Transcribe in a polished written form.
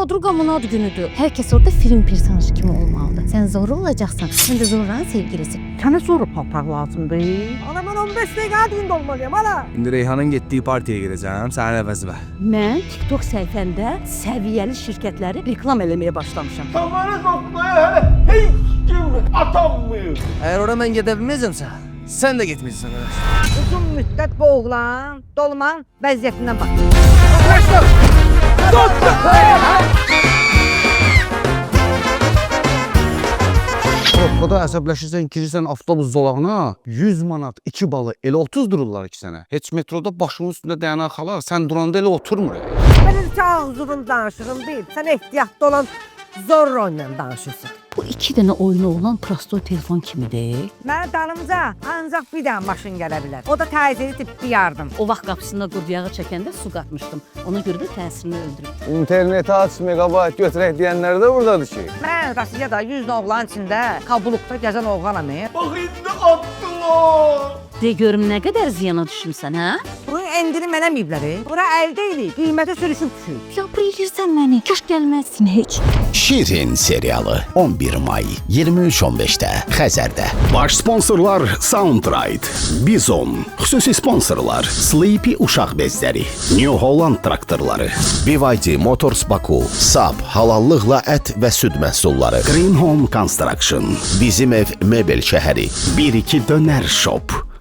Podruqamın ad günüdür. Hər kəs orada film personajı kimi olmalıdır. Sən Zorro olacaqsan, sən də Zorranın sevgilisi. Sənə sonra paltar lazımdır. Ana mən 15 dəqiqə düğündə olmalıyam ana. Şimdi Reyhan'ın gittiği partiye gireceğim. Sen əvəzimə. Mən TikTok səhifəmdə səviyyəli şirkətləri reklam eləməyə başlamışam. Tavanı toplaya hele hiç kim atanmıyor. Eğer oraya ben gidebilmezimse sen de gitmişsin. Uzun müddət bu oğlan dolman vəziyyətindən bax. Qada əsəbləşirsən, girirsən avtobus zolağına 100 manat, 2 balı elə 30 dururlar ki sənə. Heç metroda başımın üstündə dayanan xalar, sən duranda elə oturmur. Mənim ki ağzının danışığım deyil. Sən ehtiyatlı olan Zorro ilə danışırsan. Bu 2 dənə oyunu olan prostoy telefon kimidir? Mənə dalımca ancaq bir dənə maşın gələ bilər. O da təcili tibbi yardım. O vaxt qapısına qurbiyağı çəkəndə su qatmışdım. Ona görə də təsirini öldürüb. İnterneti aç, megabayt götürək deyənlər də buradadır ki. Mən Rusiyada 100 oğlan içində kabulukda gəzən oğlanam. Bak indi attılar. De görüm nə qədər ziyana düşmüsən, hə? Bunun endiri mənə mibləri. Bura əl deyil, qiymətə sürüşüb düşür. Ya bilirsən məni, kaş gəlməzsin heç. Şirin serialı 11 may 23:15-də Xəzərdə. Baş sponsorlar Soundride, Bizon, xüsusi sponsorlar Sleepy uşaq bezləri, New Holland traktorları, BYD Motors Baku, Saab halallıqla ət və süd məhsulları, Green Home Construction, Bizim Ev Mebel şəhəri, 1-2 Dönər Shop,